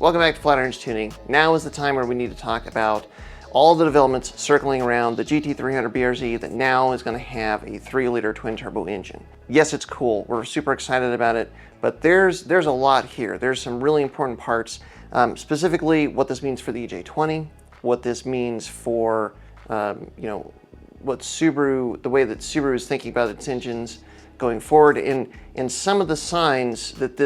Welcome back to Flat Irons Tuning. Now is the time where we need to talk about all the developments circling around the GT300 BRZ that now is going to have a 3-liter twin-turbo engine. Yes, it's cool. We're super excited about it, but there's a lot here. There's some really important parts, specifically what this means for the EJ20, what this means for what Subaru, the way that Subaru is thinking about its engines going forward, and some of the signs that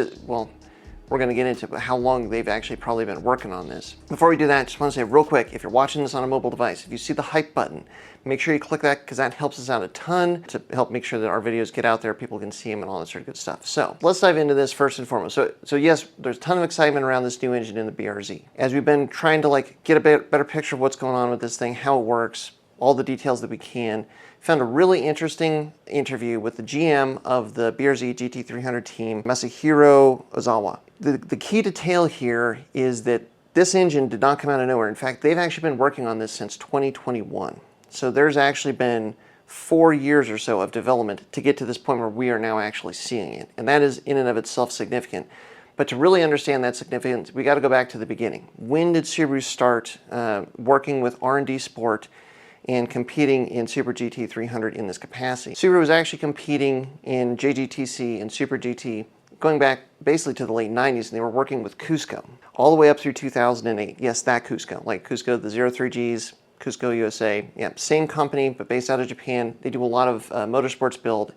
we're going to get into how long they've actually probably been working on this. Before we do that, just want to say real quick, if you're watching this on a mobile device, if you see the hype button, make sure you click that because that helps us out a ton to help make sure that our videos get out there, people can see them and all that sort of good stuff. So let's dive into this first and foremost. So yes, there's a ton of excitement around this new engine in the BRZ. As we've been trying to get a better picture of what's going on with this thing, how it works, all the details that we can, found a really interesting interview with the GM of the BRZ GT300 team, Masahiro Ozawa. The key detail here is that this engine did not come out of nowhere. In fact, they've actually been working on this since 2021. So there's actually been 4 years or so of development to get to this point where we are now actually seeing it. And that is in and of itself significant. But to really understand that significance, we got to go back to the beginning. When did Subaru start working with R&D Sport and competing in Super GT300 in this capacity? Subaru was actually competing in JGTC and Super GT going back basically to the late 90s, and they were working with Cusco all the way up through 2008. Yes, that Cusco, like Cusco, the 03Gs, Cusco USA. Yeah, same company, but based out of Japan. They do a lot of motorsports build,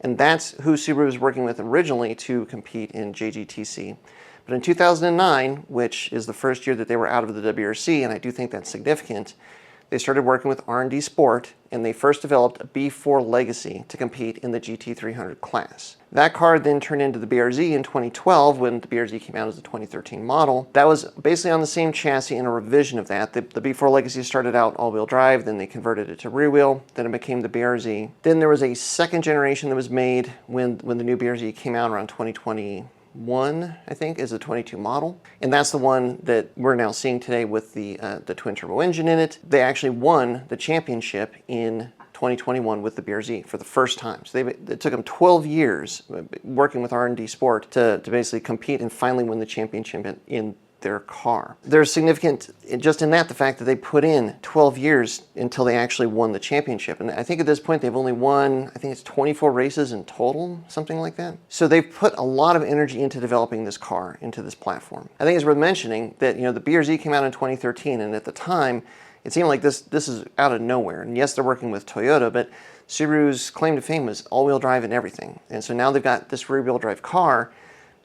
and that's who Subaru was working with originally to compete in JGTC. But in 2009, which is the first year that they were out of the WRC, and I do think that's significant, they started working with R&D Sport, and they first developed a B4 Legacy to compete in the GT300 class. That car then turned into the BRZ in 2012 when the BRZ came out as the 2013 model. That was basically on the same chassis and a revision of that. The B4 Legacy started out all-wheel drive, then they converted it to rear wheel, then it became the BRZ. Then there was a second generation that was made when the new BRZ came out around 2021, I think, is the 22 model. And that's the one that we're now seeing today with the twin turbo engine in it. They actually won the championship in 2021 with the BRZ for the first time. So it took them 12 years working with R&D Sport to basically compete and finally win the championship in their car. There's significant, just in that, the fact that they put in 12 years until they actually won the championship. And I think at this point they've only won, I think it's 24 races in total, something like that. So they've put a lot of energy into developing this car, into this platform. I think it's worth mentioning that, the BRZ came out in 2013, and at the time, it seemed like this is out of nowhere. And yes, they're working with Toyota, but Subaru's claim to fame was all-wheel drive and everything. And so now they've got this rear-wheel drive car.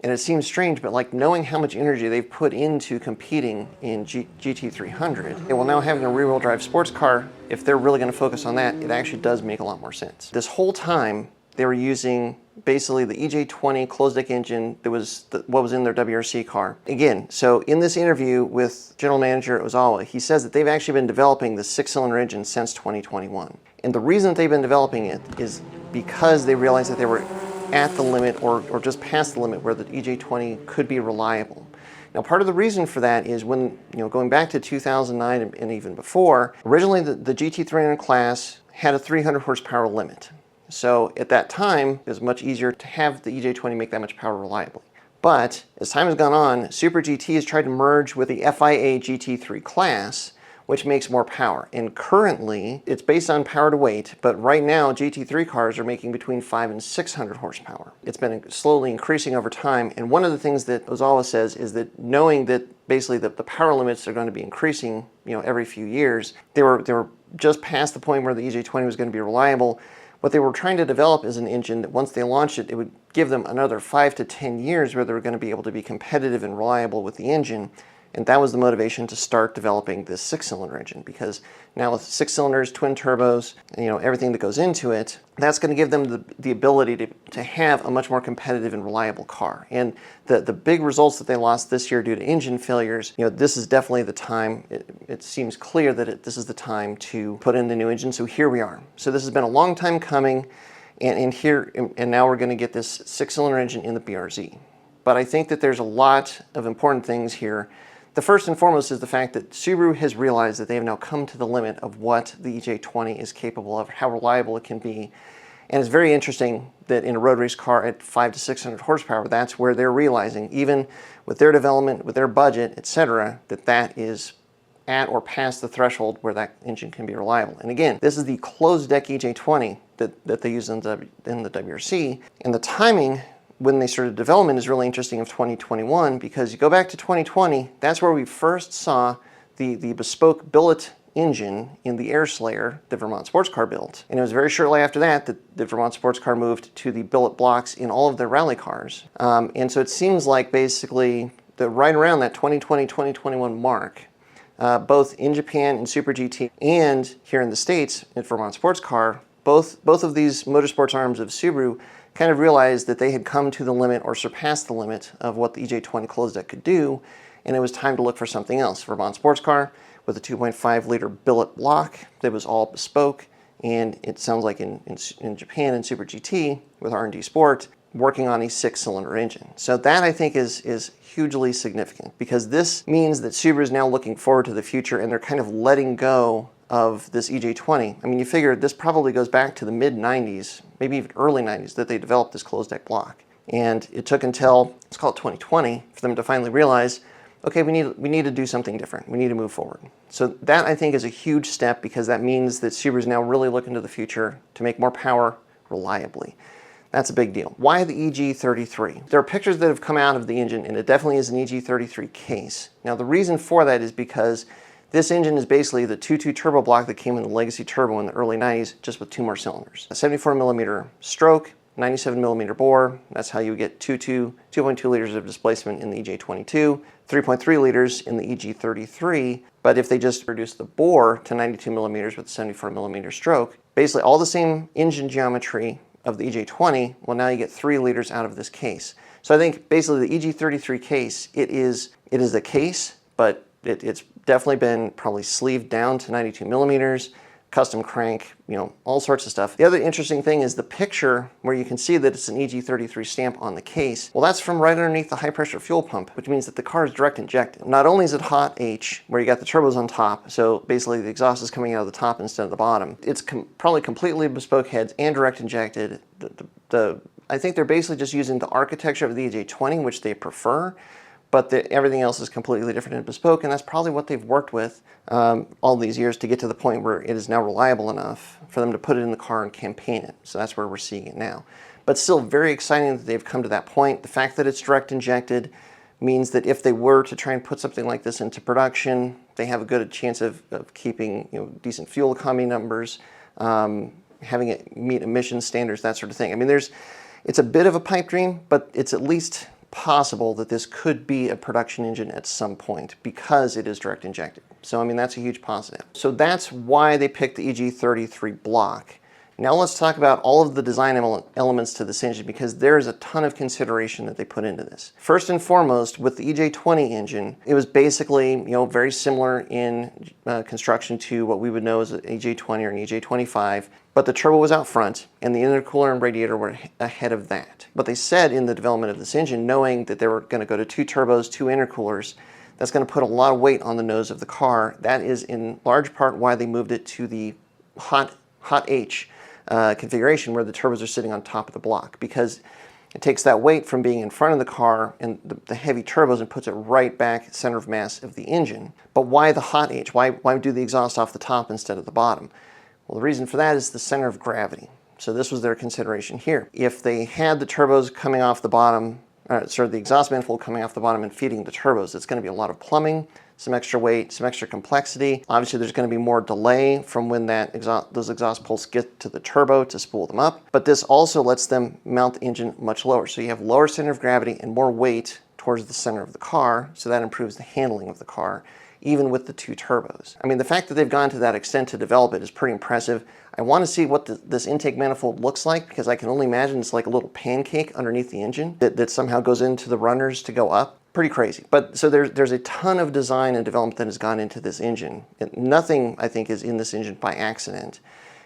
And it seems strange, but knowing how much energy they've put into competing in GT300, and well, now having a rear-wheel drive sports car, if they're really going to focus on that, it actually does make a lot more sense. This whole time, they were using basically the EJ20 closed-deck engine that was what was in their WRC car. Again, so in this interview with General Manager Ozawa, he says that they've actually been developing the 6-cylinder engine since 2021. And the reason that they've been developing it is because they realized that they were at the limit or just past the limit where the EJ20 could be reliable. Now, part of the reason for that is when, going back to 2009 and even before, originally the GT300 class had a 300 horsepower limit. So at that time, it was much easier to have the EJ20 make that much power reliably. But as time has gone on, Super GT has tried to merge with the FIA GT3 class, which makes more power. And currently, it's based on power to weight, but right now, GT3 cars are making between 500 and 600 horsepower. It's been slowly increasing over time, and one of the things that Ozawa says is that knowing that basically the power limits are going to be increasing, every few years, they were just past the point where the EJ20 was going to be reliable. What they were trying to develop is an engine that once they launched it, it would give them another 5 to 10 years where they were going to be able to be competitive and reliable with the engine. And that was the motivation to start developing this 6-cylinder engine, because now with 6 cylinders, twin turbos, and everything that goes into it, that's going to give them the ability to have a much more competitive and reliable car. And the big results that they lost this year due to engine failures, this is definitely the time. It seems clear that this is the time to put in the new engine. So here we are. So this has been a long time coming, and now we're going to get this 6-cylinder engine in the BRZ. But I think that there's a lot of important things here. The first and foremost is the fact that Subaru has realized that they have now come to the limit of what the EJ20 is capable of, how reliable it can be. And it's very interesting that in a road race car at 500 to 600 horsepower, that's where they're realizing, even with their development, with their budget, etc., that is at or past the threshold where that engine can be reliable. And again, this is the closed deck EJ20 that they use in the WRC. And the timing when they started development is really interesting of 2021, because you go back to 2020, that's where we first saw the bespoke billet engine in the Air Slayer the Vermont Sports Car built. And it was very shortly after that that the Vermont Sports Car moved to the billet blocks in all of their rally cars. And so it seems like basically that right around that 2020-2021 mark, both in Japan in Super GT and here in the States at Vermont Sports Car, both of these motorsports arms of Subaru kind of realized that they had come to the limit or surpassed the limit of what the EJ20 closed deck could do, and it was time to look for something else. Vermont Sports Car with a 2.5 liter billet block that was all bespoke, and it sounds like in Japan in Super GT with R&D Sport, working on a 6-cylinder engine. So that, I think, is hugely significant, because this means that Subaru is now looking forward to the future, and they're kind of letting go of this EJ20. I mean, you figure this probably goes back to the mid-90s, maybe even early 90s, that they developed this closed deck block. And it took until, let's call it 2020, for them to finally realize, okay, we need to do something different. We need to move forward. So that, I think, is a huge step, because that means that Subaru is now really looking to the future to make more power reliably. That's a big deal. Why the EG33? There are pictures that have come out of the engine, and it definitely is an EG33 case. Now, the reason for that is because this engine is basically the 2.2 turbo block that came in the Legacy Turbo in the early 90s, just with 2 more cylinders. A 74mm stroke, 97mm bore. That's how you get 2.2 liters of displacement in the EJ22, 3.3 liters in the EG33. But if they just reduce the bore to 92mm with a 74mm stroke, basically all the same engine geometry of the EJ20, well, now you get 3 liters out of this case. So I think basically the EG33 case, it is a case, but it's definitely been probably sleeved down to 92mm, custom crank, all sorts of stuff. The other interesting thing is the picture where you can see that it's an EG33 stamp on the case. Well, that's from right underneath the high pressure fuel pump, which means that the car is direct injected. Not only is it hot H, where you got the turbos on top, so basically the exhaust is coming out of the top instead of the bottom. It's probably completely bespoke heads and direct injected. I think they're basically just using the architecture of the EJ20, which they prefer, but everything else is completely different and bespoke, and that's probably what they've worked with all these years to get to the point where it is now reliable enough for them to put it in the car and campaign it. So that's where we're seeing it now. But still very exciting that they've come to that point. The fact that it's direct injected means that if they were to try and put something like this into production, they have a good chance of keeping decent fuel economy numbers, having it meet emission standards, that sort of thing. I mean, it's a bit of a pipe dream, but it's at least possible that this could be a production engine at some point because it is direct injected. So I mean, that's a huge positive. So that's why they picked the EG33 block. Now let's talk about all of the design elements to this engine, because there is a ton of consideration that they put into this. First and foremost, with the EJ20 engine, it was basically very similar in construction to what we would know as an EJ20 or an EJ25, but the turbo was out front and the intercooler and radiator were ahead of that. But they said in the development of this engine, knowing that they were going to go to 2 turbos, 2 intercoolers, that's going to put a lot of weight on the nose of the car. That is in large part why they moved it to the hot H configuration, where the turbos are sitting on top of the block, because it takes that weight from being in front of the car and the heavy turbos and puts it right back center of mass of the engine. But why the hot H? Why do the exhaust off the top instead of the bottom? Well, the reason for that is the center of gravity. So this was their consideration here. If they had the turbos coming off the bottom, the exhaust manifold coming off the bottom and feeding the turbos, it's going to be a lot of plumbing, some extra weight, some extra complexity. Obviously, there's going to be more delay from when those exhaust pulses get to the turbo to spool them up. But this also lets them mount the engine much lower. So you have lower center of gravity and more weight towards the center of the car. So that improves the handling of the car, even with the 2 turbos. I mean, the fact that they've gone to that extent to develop it is pretty impressive. I want to see what this intake manifold looks like, because I can only imagine it's like a little pancake underneath the engine that somehow goes into the runners to go up. Pretty crazy. But so there's a ton of design and development that has gone into this engine. Nothing, I think, is in this engine by accident.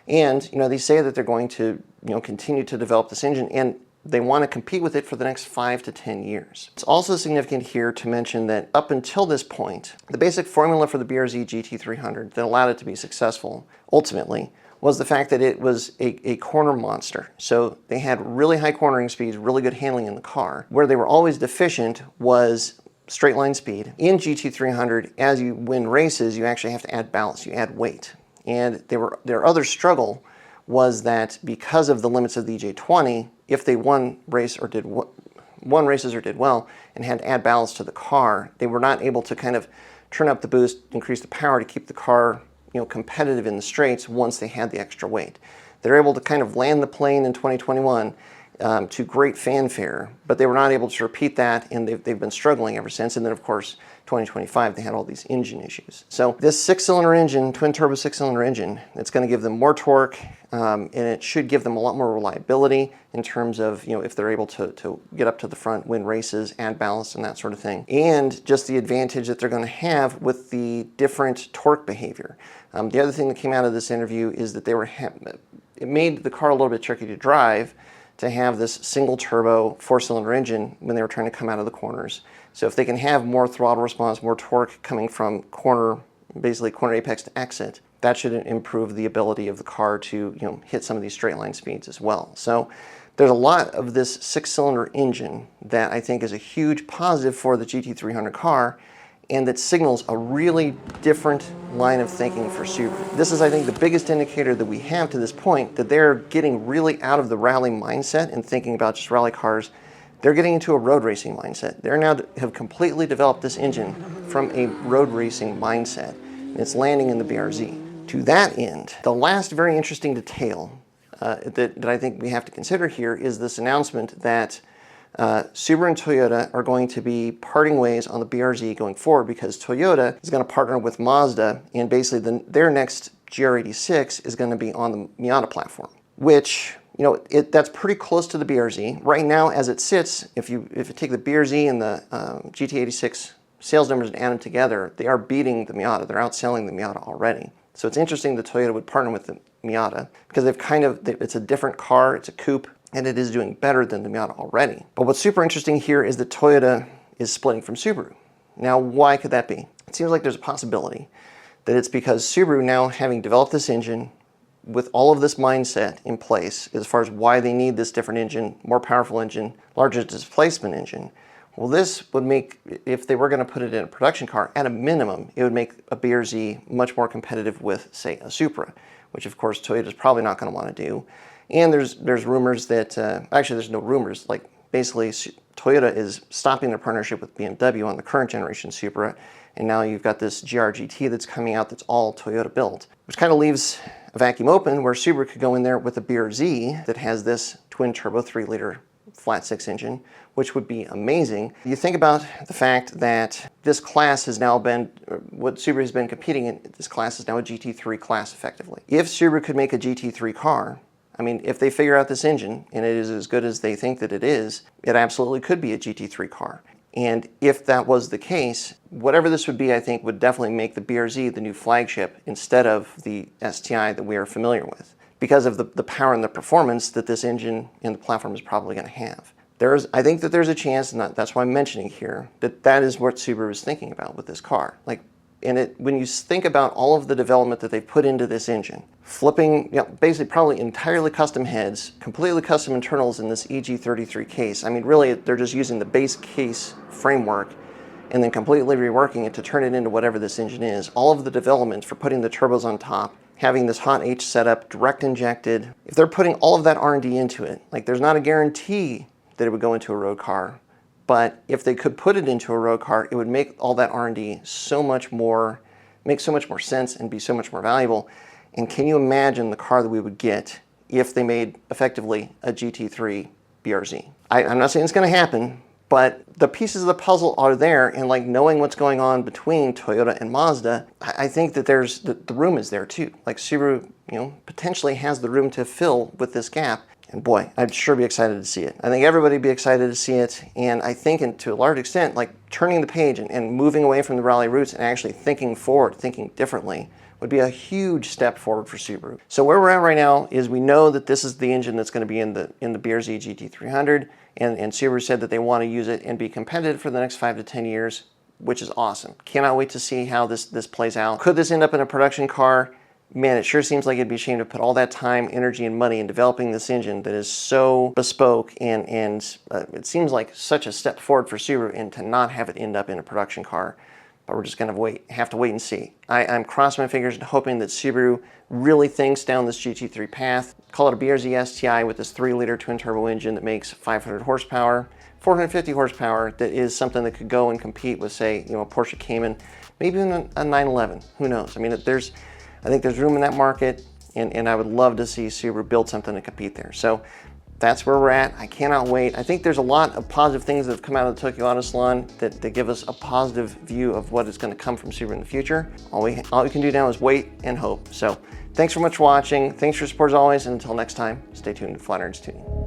And they say that they're going to continue to develop this engine, and they want to compete with it for the next 5 to 10 years. It's also significant here to mention that up until this point, the basic formula for the BRZ GT300 that allowed it to be successful ultimately was the fact that it was a corner monster. So they had really high cornering speeds, really good handling in the car. Where they were always deficient was straight line speed. In GT300, as you win races, you actually have to add ballast, you add weight. And their other struggle was that because of the limits of the EJ20, if they won races or did well and had to add ballast to the car, they were not able to kind of turn up the boost, increase the power to keep the car, competitive in the straights once they had the extra weight. They're able to kind of land the plane in 2021 to great fanfare, but they were not able to repeat that, and they've been struggling ever since. And then, of course, 2025, they had all these engine issues. So this six-cylinder engine, twin-turbo six-cylinder engine, it's going to give them more torque, and it should give them a lot more reliability in terms of, if they're able to get up to the front, win races, add ballast, and that sort of thing. And just the advantage that they're going to have with the different torque behavior. The other thing that came out of this interview is that it made the car a little bit tricky to drive to have this single turbo four-cylinder engine when they were trying to come out of the corners. So if they can have more throttle response, more torque coming from basically corner apex to exit, that should improve the ability of the car to hit some of these straight line speeds as well. So there's a lot of this six-cylinder engine that I think is a huge positive for the GT300 car, and that signals a really different line of thinking for Subaru. This is, I think, the biggest indicator that we have to this point that they're getting really out of the rally mindset and thinking about just rally cars. They're getting into a road racing mindset. They're now have completely developed this engine from a road racing mindset, and it's landing in the BRZ. To that end, the last very interesting detail that I think we have to consider here is this announcement that Subaru and Toyota are going to be parting ways on the BRZ going forward, because Toyota is going to partner with Mazda, and basically their next GR86 is going to be on the Miata platform, which, that's pretty close to the BRZ. Right now, as it sits, if you take the BRZ and the GT86 sales numbers and add them together, they are beating the Miata. They're outselling the Miata already. So it's interesting that Toyota would partner with the Miata, because it's a different car, it's a coupe, and it is doing better than the Miata already. But what's super interesting here is that Toyota is splitting from Subaru. Now, why could that be? It seems like there's a possibility that it's because Subaru, now having developed this engine with all of this mindset in place as far as why they need this different engine, more powerful engine, larger displacement engine, well, this would make, if they were going to put it in a production car, at a minimum, it would make a BRZ much more competitive with, say, a Supra, which of course Toyota's probably not going to want to do. And there's rumors that, actually there's no rumors, like basically Toyota is stopping their partnership with BMW on the current generation Supra, and now you've got this GR-GT that's coming out that's all Toyota built, which kind of leaves a vacuum open where Subaru could go in there with a BRZ that has this twin-turbo 3-liter flat-six engine, which would be amazing. You think about the fact that this class has now been, what Subaru has been competing in, this class is now a GT3 class effectively. If Subaru could make a GT3 car, I mean, if they figure out this engine, and it is as good as they think that it is, it absolutely could be a GT3 car. And if that was the case, whatever this would be, I think, would definitely make the BRZ the new flagship instead of the STI that we are familiar with, because of the power and the performance that this engine and the platform is probably going to have. I think that there's a chance, and that's why I'm mentioning here, that is what Subaru is thinking about with this car. When you think about all of the development that they've put into this engine, flipping, basically probably entirely custom heads, completely custom internals in this EG33 case. I mean, really, they're just using the base case framework and then completely reworking it to turn it into whatever this engine is. All of the development for putting the turbos on top, having this hot H setup, direct injected. If they're putting all of that R&D into it, there's not a guarantee that it would go into a road car. But if they could put it into a road car, it would make all that R&D make so much more sense and be so much more valuable. And can you imagine the car that we would get if they made effectively a GT3 BRZ? I'm not saying it's going to happen, but the pieces of the puzzle are there, and knowing what's going on between Toyota and Mazda, I think that the room is there too. Subaru, potentially has the room to fill with this gap. And boy, I'd sure be excited to see it. I think everybody would be excited to see it. And I think, to a large extent, turning the page and moving away from the rally roots and actually thinking forward, thinking differently, would be a huge step forward for Subaru. So where we're at right now is we know that this is the engine that's going to be in the BRZ GT300, and Subaru said that they want to use it and be competitive for the next 5 to 10 years, which is awesome. Cannot wait to see how this plays out. Could this end up in a production car? man, it sure seems like it'd be a shame to put all that time, energy, and money in developing this engine that is so bespoke and it seems like such a step forward for Subaru, and to not have it end up in a production car. But we're just going to have to wait and see. I'm crossing my fingers and hoping that Subaru really thinks down this GT3 path. Call it a BRZ STI with this 3-liter twin-turbo engine that makes 500 horsepower, 450 horsepower, that is something that could go and compete with, say, a Porsche Cayman, maybe even a 911. Who knows? I mean, I think there's room in that market, and I would love to see Subaru build something to compete there. So that's where we're at. I cannot wait. I think there's a lot of positive things that have come out of the Tokyo Auto Salon that give us a positive view of what is going to come from Subaru in the future. All we can do now is wait and hope. So thanks so much for watching. Thanks for your support as always, and until next time, stay tuned to Flat Irons Tuning.